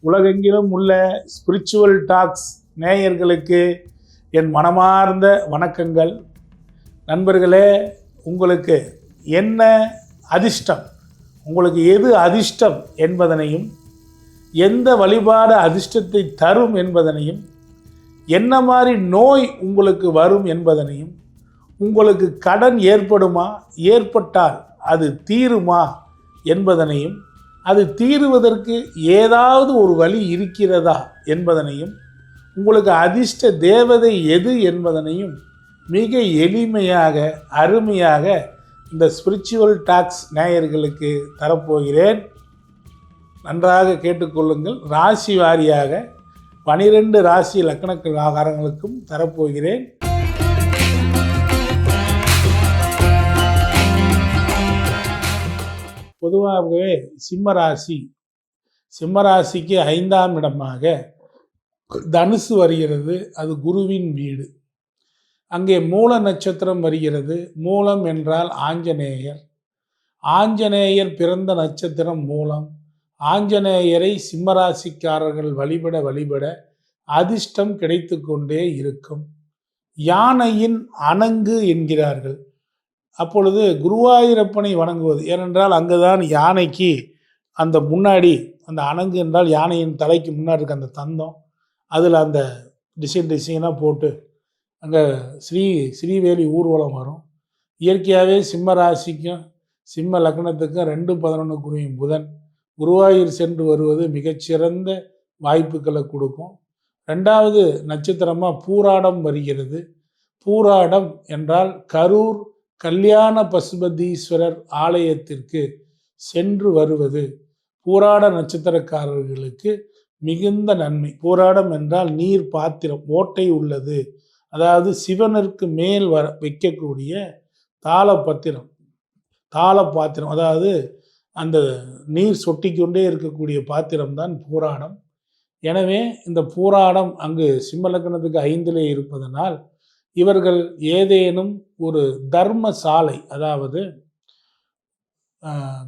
உலகெங்கிலும் உள்ள spiritual tax நேயர்களுக்கு என் மனமார்ந்த வணக்கங்கள். நண்பர்களே, உங்களுக்கு என்ன அதிர்ஷ்டம், உங்களுக்கு எது அதிர்ஷ்டம் என்பதனையும், எந்த வழிபாடு அதிர்ஷ்டத்தை தரும் என்பதனையும், என்ன மாதிரி நோய் உங்களுக்கு வரும் என்பதனையும், உங்களுக்கு கடன் ஏற்படுமா, ஏற்பட்டால் அது தீருமா என்பதனையும், அது தீருவதற்கு ஏதாவது ஒரு வழி இருக்கிறதா என்பதனையும், உங்களுக்கு அதிர்ஷ்ட தேவதை எது என்பதனையும் மிக எளிமையாக அருமையாக இந்த ஸ்பிரிச்சுவல் டாக்ஸ் நேயர்களுக்கு தரப்போகிறேன். நன்றாக கேட்டுக்கொள்ளுங்கள். ராசி வாரியாக 12 ராசி லக்னக்காரங்களுக்கும் தரப்போகிறேன். பொதுவாகவே சிம்மராசிக்கு 5ஆம் இடமாக தனுசு வருகிறது. அது குருவின் வீடு. அங்கே மூல நட்சத்திரம் வருகிறது. மூலம் என்றால் ஆஞ்சநேயர். ஆஞ்சநேயர் பிறந்த நட்சத்திரம் மூலம். ஆஞ்சநேயரை சிம்மராசிக்காரர்கள் வழிபட அதிர்ஷ்டம் கிடைத்து கொண்டே இருக்கும். யானையின் அணங்கு என்கிறார்கள். அப்பொழுது குருவாயூரப்பனை வணங்குவது. ஏனென்றால் அங்குதான் யானைக்கு அந்த முன்னாடி அந்த அணங்கு என்றால் யானையின் தலைக்கு முன்னாடி இருக்க அந்த தந்தம், அதில் அந்த டிசைனாக போட்டு அங்கே ஸ்ரீவேலி ஊர்வலம் வரும். இயற்கையாகவே சிம்ம ராசிக்கும் சிம்ம லக்னத்துக்கும் 2-11 குறியும் புதன் குருவாயூர் சென்று வருவது மிகச்சிறந்த வாய்ப்புகளை கொடுக்கும். 2வது நட்சத்திரமாக பூராடம் வருகிறது. பூராடம் என்றால் கரூர் கல்யாண பசுபதீஸ்வரர் ஆலயத்திற்கு சென்று வருவது பூராட நட்சத்திரக்காரர்களுக்கு மிகுந்த நன்மை. பூராடம் என்றால் நீர் பாத்திரம், ஓட்டை உள்ளது, அதாவது சிவனிற்கு மேல் வைக்கக்கூடிய தாளபாத்திரம், அதாவது அந்த நீர் சொட்டிக்கொண்டே இருக்கக்கூடிய பாத்திரம்தான் பூராடம். எனவே இந்த பூராடம் அங்கு சிம்மலக்கணத்துக்கு 5லே இருப்பதனால் இவர்கள் ஏதேனும் ஒரு தர்மசாலை, அதாவது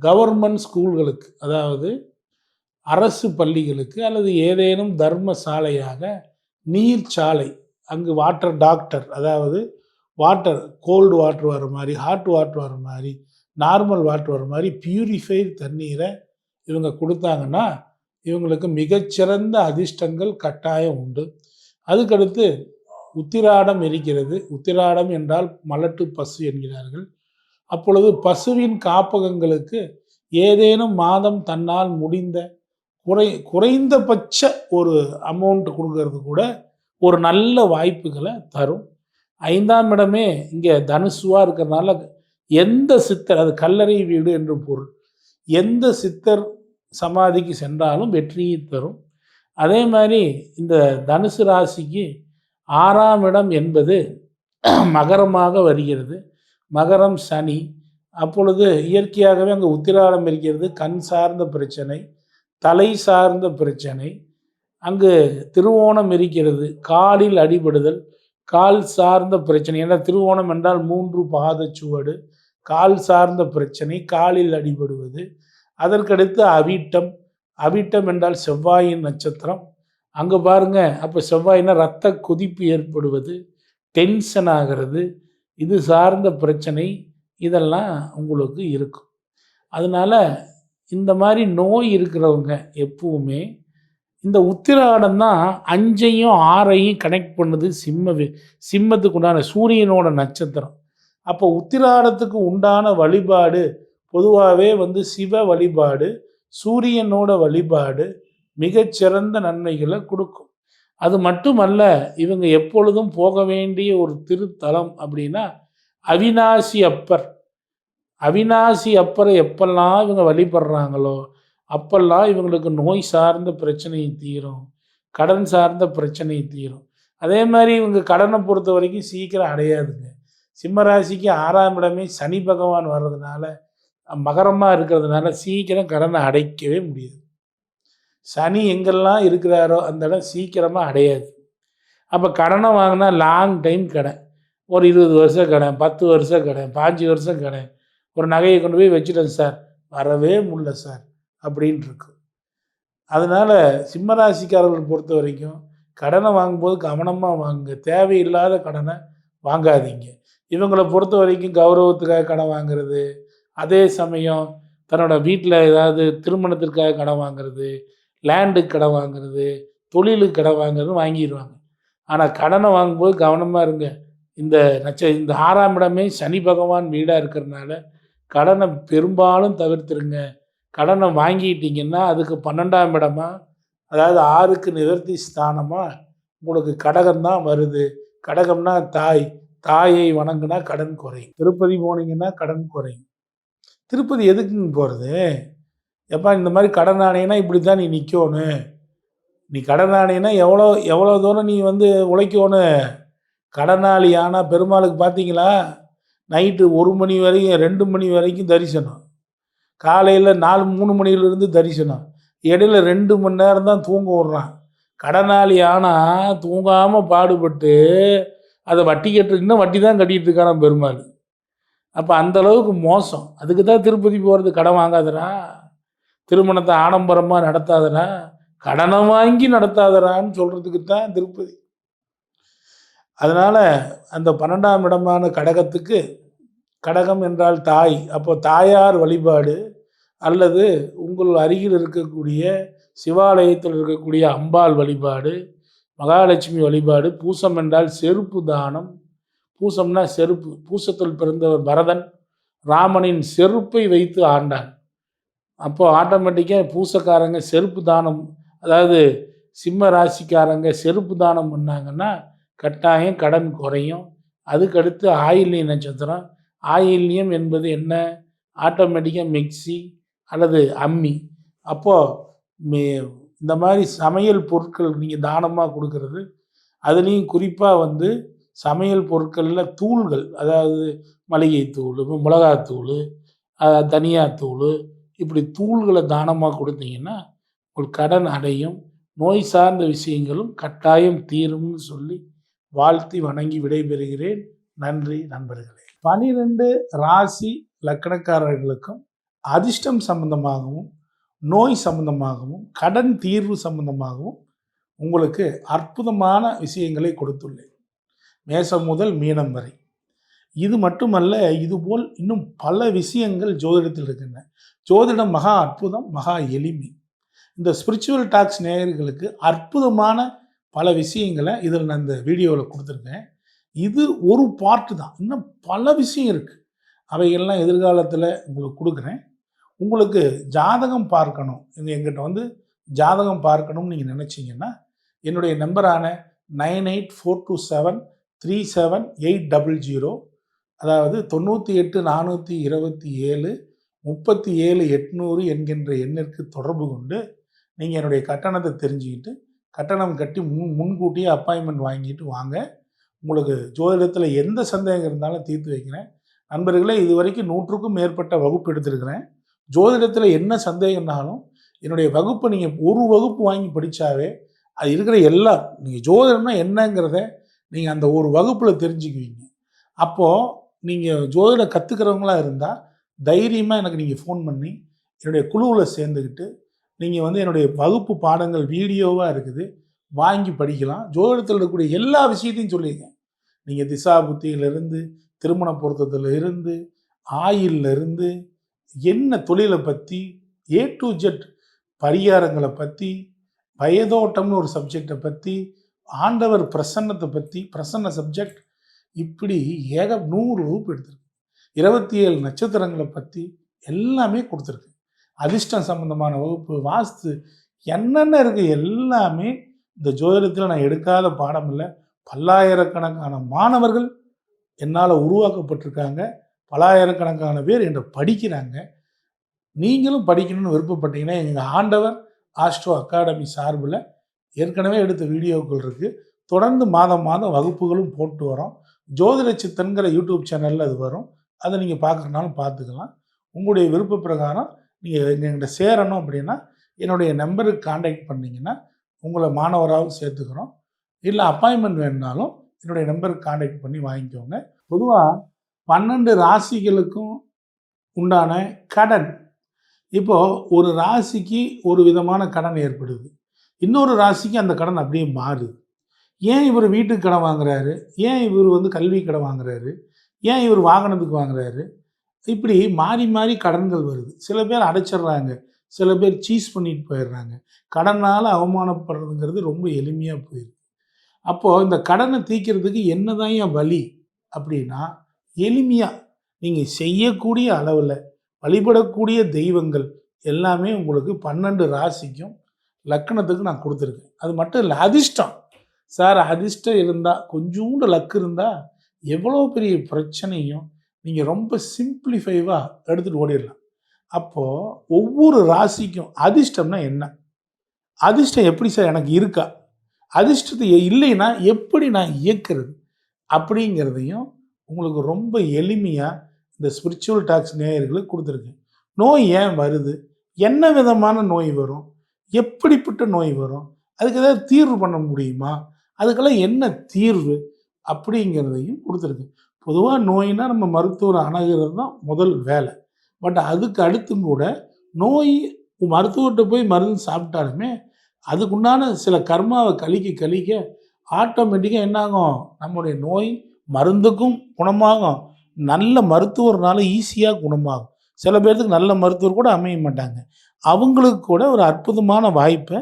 கவர்மெண்ட் ஸ்கூல்களுக்கு, அதாவது அரசு பள்ளிகளுக்கு, அல்லது ஏதேனும் தர்மசாலையாக நீர்ச்சாலை, அங்கு வாட்டர் டாக்டர், அதாவது வாட்டர் கோல்டு வாட்டர் வர மாதிரி, ஹாட் வாட்டர் வர மாதிரி, நார்மல் வாட்டர் வர மாதிரி பியூரிஃபைடு தண்ணீரை இவங்க கொடுத்தாங்கன்னா இவங்களுக்கு மிகச்சிறந்த அதிர்ஷ்டங்கள் கட்டாயம் உண்டு. அதுக்கடுத்து உத்திராடம் இருக்கிறது. உத்திராடம் என்றால் மலட்டு பசு என்கிறார்கள். அப்பொழுது பசுவின் காப்பகங்களுக்கு ஏதேனும் மாதம் தன்னால் முடிந்த குறைந்தபட்ச ஒரு அமௌண்ட் கொடுக்கறது கூட ஒரு நல்ல வாய்ப்புகளை தரும். 5ஆம் இடமே இங்கே தனுசுவாக இருக்கிறதுனால எந்த சித்தர், அது கல்லறை வீடு என்று பொருள், எந்த சித்தர் சமாதிக்கு சென்றாலும் வெற்றியை தரும். அதே மாதிரி இந்த தனுசு ராசிக்கு 6ஆம் இடம் என்பது மகரமாக வருகிறது. மகரம் சனி. அப்பொழுது இயற்கையாகவே அங்கே உத்திராடம் இருக்கிறது. கண் சார்ந்த பிரச்சனை, தலை சார்ந்த பிரச்சனை. அங்கு திருவோணம் இருக்கிறது. காலில் அடிபடுதல், கால் சார்ந்த பிரச்சனை. ஏன்னா திருவோணம் என்றால் 3 பாதச்சுவடு, கால் சார்ந்த பிரச்சனை, காலில் அடிபடுவது. அதற்கடுத்து அவிட்டம் என்றால் செவ்வாயின் நட்சத்திரம். அங்கே பாருங்க, அப்போ செவ்வாயினா ரத்த கொதிப்பு ஏற்படுவது, டென்ஷன் ஆகிறது, இது சார்ந்த பிரச்சனை இதெல்லாம் உங்களுக்கு இருக்கும். அதனால் இந்த மாதிரி நோய் இருக்கிறவங்க எப்பவுமே இந்த உத்திராடம் தான் 5ஐயும் 6ஐயும் கனெக்ட் பண்ணுது. சிம்மத்துக்கு உண்டான சூரியனோட நட்சத்திரம். அப்போ உத்திராடத்துக்கு உண்டான வழிபாடு பொதுவாகவே சிவ வழிபாடு, சூரியனோட வழிபாடு மிகச்சிறந்த நன்மைகளை கொடுக்கும். அது மட்டுமல்ல, இவங்க எப்பொழுதும் போக வேண்டிய ஒரு திருத்தலம் அப்படின்னா அவிநாசி அப்பரை எப்பெல்லாம் இவங்க வழிபடுறாங்களோ அப்பெல்லாம் இவங்களுக்கு நோய் சார்ந்த பிரச்சனை தீரும், கடன் சார்ந்த பிரச்சனை தீரும். அதே மாதிரி இவங்க கடனை பொறுத்த வரைக்கும் சீக்கிரம் அடையாதுங்க. சிம்மராசிக்கு 6ஆம் இடமே சனி பகவான் வர்றதுனால, மகரமாக இருக்கிறதுனால சீக்கிரம் கடனை அடைக்கவே முடியாது. சனி எங்கெல்லாம் இருக்கிறாரோ அந்த இடம் சீக்கிரமாக அடையாது. அப்போ கடனை வாங்கினா லாங் டைம் கடன், ஒரு 20 வருஷம் கடன், 10 வருஷம் கடன், 5 வருஷம் கடன். ஒரு நகையை கொண்டு போய் வச்சுட்டேன் சார், வரவே முடியல சார் அப்படின்னு இருக்கு. அதனால் சிம்ம ராசிக்காரர்கள் பொறுத்த வரைக்கும் கடனை வாங்கும்போது கவனமாக வாங்குங்க. தேவையில்லாத கடனை வாங்காதீங்க. இவங்களை பொறுத்த வரைக்கும் கௌரவத்துக்காக கடன் வாங்குறது, அதே சமயம் தன்னோட வீட்டில் ஏதாவது திருமணத்திற்காக கடன் வாங்குறது, லேண்டுக்கு கடன் வாங்குறது, தொழிலுக்கு கடன் வாங்குறது வாங்கிடுவாங்க. ஆனால் கடனை வாங்கும்போது கவனமாக இருங்க. இந்த 6ஆம் இடமே சனி பகவான் வீடாக இருக்கிறதுனால கடனை பெரும்பாலும் தவிர்த்துருங்க. கடனை வாங்கிட்டீங்கன்னா அதுக்கு 12ஆம் இடமா, அதாவது 6க்கு நிவர்த்தி ஸ்தானமாக உங்களுக்கு கடகம் தான் வருது. கடகம்னா தாய். தாயை வணங்குனா கடன் குறையும். திருப்பதி போனீங்கன்னா கடன் குறையும். திருப்பதி எதுக்குங்க போகிறது? எப்பா இந்த மாதிரி கடன் ஆணையனா இப்படி தான் நீ நிற்கணும். நீ கடன் ஆணையனா எவ்வளோ எவ்வளோ தூரம் நீ உழைக்கணும். கடனாளி ஆனால் பெருமாளுக்கு பார்த்தீங்களா, நைட்டு 1 மணி வரைக்கும் 2 மணி வரைக்கும் தரிசனம். காலையில் 3 மணிலேருந்து தரிசனம். இடையில 2 மணி நேரம் தான் தூங்க விட்றான். கடனாளி ஆனால் தூங்காமல் பாடுபட்டு அதை வட்டி இன்னும் வட்டி தான் கட்டிகிட்டு இருக்காராம் பெருமாள். அப்போ அந்தளவுக்கு மோசம். அதுக்கு தான் திருப்பதி போகிறது. கடன் வாங்காதடா, திருமணத்தை ஆடம்பரமாக நடத்தாதடா, கடனை வாங்கி நடத்தாதடான்னு சொல்கிறதுக்கு தான் திருப்பதி. அதனால் அந்த 12ஆம் இடமான கடகத்துக்கு, கடகம் என்றால் தாய், அப்போ தாயார் வழிபாடு அல்லது உங்கள் அருகில் இருக்கக்கூடிய சிவாலயத்தில் இருக்கக்கூடிய அம்பாள் வழிபாடு, மகாலட்சுமி வழிபாடு, பூசம் என்றால் செருப்பு தானம். பூசம்னா செருப்பு. பூசத்தில் பிறந்தவர் பரதன் ராமனின் செருப்பை வைத்து ஆண்டான். அப்போ ஆட்டோமேட்டிக்காக பூசக்காரங்க செருப்பு தானம், அதாவது சிம்ம ராசிக்காரங்க செருப்பு தானம் பண்ணாங்கன்னா கட்டாயம் கடன் குறையும். அதுக்கடுத்து ஆயில்ய நட்சத்திரம். ஆயில்யம் என்பது என்ன? ஆட்டோமேட்டிக்காக மிக்சி அல்லது அம்மி. அப்போது இந்த மாதிரி சமையல் பொருட்கள் நீங்கள் தானமாக கொடுக்கறது, அதுலேயும் குறிப்பாக சமையல் பொருட்களில் தூள்கள், அதாவது மளிகைத்தூள், மிளகாத்தூள், தனியாத்தூள், இப்படி தூள்களை தானமாக கொடுத்தீங்கன்னா உங்களுக்கு கடன் அடையும். நோய் சார்ந்த விஷயங்களும் கட்டாயம் தீரும்னு சொல்லி வாழ்த்தி வணங்கி விடைபெறுகிறேன். நன்றி நண்பர்களே. 12 ராசி லக்கணக்காரர்களுக்கும் அதிர்ஷ்டம் சம்பந்தமாகவும், நோய் சம்பந்தமாகவும், கடன் தீர்வு சம்பந்தமாகவும் உங்களுக்கு அற்புதமான விஷயங்களை கொடுத்துள்ளேன். மேசம் முதல் மீனம் வரை. இது மட்டுமல்ல, இதுபோல் இன்னும் பல விஷயங்கள் ஜோதிடத்தில் இருக்கின்றன. ஜோதிடம் மகா அற்புதம், மகா எளிமை. இந்த ஸ்பிரிச்சுவல் டாக்ஸ் நேயர்களுக்கு அற்புதமான பல விஷயங்களை இதில் நான் இந்த வீடியோவில் கொடுத்துருக்கேன். இது ஒரு பார்ட்டு தான். இன்னும் பல விஷயம் இருக்குது. அவைகள்லாம் எதிர்காலத்தில் உங்களுக்கு கொடுக்குறேன். உங்களுக்கு ஜாதகம் பார்க்கணும், எங்கிட்ட ஜாதகம் பார்க்கணும்னு நீங்கள் நினச்சிங்கன்னா என்னுடைய நம்பரான 9842737800, அதாவது 98422737 என்கின்ற எண்ணிற்கு தொடர்பு கொண்டு நீங்கள் என்னுடைய கட்டணத்தை தெரிஞ்சுக்கிட்டு கட்டணம் கட்டி முன்கூட்டியே அப்பாயின்மெண்ட் வாங்கிட்டு வாங்க. உங்களுக்கு ஜோதிடத்தில் எந்த சந்தேகம் இருந்தாலும் தீர்த்து வைக்கிறேன். நண்பர்களே, இது வரைக்கும் 100க்கும் மேற்பட்ட வகுப்பு எடுத்திருக்கிறேன். ஜோதிடத்தில் என்ன சந்தேகம்னாலும் என்னுடைய வகுப்பை நீங்கள் ஒரு வகுப்பு வாங்கி படித்தாவே அது இருக்கிற எல்லாம், நீங்கள் ஜோதிடம்னா என்னங்கிறத நீங்கள் அந்த ஒரு வகுப்பில் தெரிஞ்சுக்குவீங்க. அப்போது நீங்கள் ஜோதிடம் கற்றுக்கிறவங்களா இருந்தால் தைரியமாக எனக்கு நீங்கள் ஃபோன் பண்ணி என்னுடைய குழுவில் சேர்ந்துக்கிட்டு நீங்கள் என்னுடைய வகுப்பு பாடங்கள் வீடியோவாக இருக்குது, வாங்கி படிக்கலாம். ஜோதிடத்தில் இருக்கக்கூடிய எல்லா விஷயத்தையும் சொல்லியிருக்கேன். நீங்கள் திசா புத்தியிலிருந்து, திருமண பொருத்தத்தில் இருந்து, ஆயிலிருந்து, என்ன தொழிலை பற்றி, A to Z பரிகாரங்களை பற்றி, வயதோட்டம்னு ஒரு சப்ஜெக்டை பற்றி, ஆண்டவர் பிரசன்னத்தை பற்றி, பிரசன்ன சப்ஜெக்ட், இப்படி 100 வகுப்பு எடுத்திருக்கு. 27 நட்சத்திரங்களை பற்றி எல்லாமே கொடுத்துருக்கு. அதிர்ஷ்டம் சம்பந்தமான வகுப்பு, வாஸ்து, என்னென்ன இருக்குது எல்லாமே இந்த ஜோதிடத்தில் நான் எடுக்காத பாடம் இல்லை. பல்லாயிரக்கணக்கான மாணவர்கள் என்னால் உருவாக்கப்பட்டிருக்காங்க. பல்லாயிரக்கணக்கான பேர் என்னை படிக்கிறாங்க. நீங்களும் படிக்கணும்னு விருப்பப்பட்டீங்கன்னா எங்கள் ஆண்டவர் ஆஸ்ட்ரோ அகாடமி சார்பில் ஏற்கனவே எடுத்த வீடியோக்கள் இருக்குது. தொடர்ந்து மாதம் மாதம் வகுப்புகளும் போட்டு வரோம். ஜோதிட சித்தன்கிற யூடியூப் சேனலில் அது வரும். அதை நீங்கள் பார்க்குறனாலும் பார்த்துக்கலாம். உங்களுடைய விருப்ப பிரகாரம் நீங்கள் எங்கள்கிட்ட சேரணும் அப்படின்னா என்னுடைய நம்பருக்கு காண்டாக்ட் பண்ணிங்கன்னா உங்களை மாணவராகவும் சேர்த்துக்கிறோம். இல்லை அப்பாயின்மெண்ட் வேணுனாலும் என்னுடைய நம்பருக்கு காண்டாக்ட் பண்ணி வாங்கிக்கோங்க. பொதுவாக 12 ராசிகளுக்கும் உண்டான கடன் இப்போ ஒரு ராசிக்கு ஒரு விதமான கடன் ஏற்படுது. இன்னொரு ராசிக்கு அந்த கடன் அப்படியே மாறுது. ஏன் இவரு வீட்டுக்கு கடன் வாங்குறாரு? ஏன் இவரு கல்விக்கு கடன் வாங்குறாரு? ஏன் இவரு வாகனத்துக்கு வாங்குறாரு? இப்படி மாறி மாறி கடன்கள் வருது. சில பேர் அடைச்சிடுறாங்க. சில பேர் சீஸ் பண்ணிட்டு போயிடுறாங்க. கடனால அவமானப்படுறதுங்கிறது ரொம்ப எளிமையா போயிருது. அப்போ இந்த கடனை தீர்க்கிறதுக்கு என்னதான்யா வழி? அப்படின்னா, எளிமையா நீங்க செய்யக்கூடிய அளவுல வழிபடக்கூடிய தெய்வங்கள் எல்லாமே உங்களுக்கு 12 ராசிக்கும் லக்னத்துக்கு நான் குடுத்துருக்கேன். அது மட்டும் இல்ல, அதிர்ஷ்டம். சார் அதிர்ஷ்டம் இருந்தா, கொஞ்சூண்டு லக் இருந்தா, எவ்வளோ பெரிய பிரச்சனையும் நீங்க ரொம்ப சிம்பிளிஃபைவா எடுத்துட்டு ஓடிடலாம். அப்போ ஒவ்வொரு ராசிக்கும் அதிர்ஷ்டம்னா என்ன? அதிர்ஷ்டம் எப்படி சார் எனக்கு இருக்கா? அதிர்ஷ்டத்தை இல்லைன்னா எப்படி நான் இயக்குறது? அப்படிங்கிறதையும் உங்களுக்கு ரொம்ப எளிமையா இந்த ஸ்பிரிச்சுவல் டாக்ஸ் நேயர்களுக்கு குடுத்துருக்கேன். நோய் ஏன் வருது? என்ன விதமான நோய் வரும்? எப்படிப்பட்ட நோய் வரும்? அதுக்கு ஏதாவது தீர்வு பண்ண முடியுமா? அதுக்கெல்லாம் என்ன தீர்வு? அப்படிங்கிறதையும் குடுத்துருக்கேன். பொதுவா நோய்னா நம்ம மருத்துவர அணுகுறது தான் முதல் வேலை. பட் அதுக்கு அடுத்தும் கூட நோய் மருத்துவர்ட்ட போய் மருந்து சாப்பிட்டாலுமே, அதுக்குண்டான சில கர்மாவ கழிக்க கழிக்க ஆட்டோமேட்டிக்கா என்ன ஆகும்? நம்முடைய நோய் மருந்துக்கும் குணமாகும். நல்ல மருத்துவர்னால ஈஸியா குணமாகும். சில பேர்த்துக்கு நல்ல மருத்துவர் கூட அமைய மாட்டாங்க. அவங்களுக்கு கூட ஒரு அற்புதமான வாய்ப்ப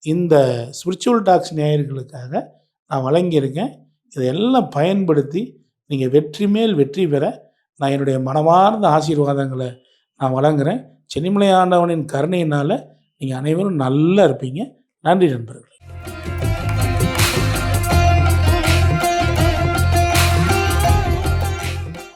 இந்த ஸ்பிரிச்சுவல் டாக்ஸ் நேயர்களுக்காக நான் வழங்கியிருக்கேன். இதையெல்லாம் பயன்படுத்தி நீங்க வெற்றி மேல் வெற்றி பெற நான் என்னுடைய மனமார்ந்த ஆசீர்வாதங்கள நான் வழங்குறேன். சென்னிமலை ஆண்டவனின் கருணையினால நீங்க அனைவரும் நல்லா இருப்பீங்க. நன்றி நண்பர்களே.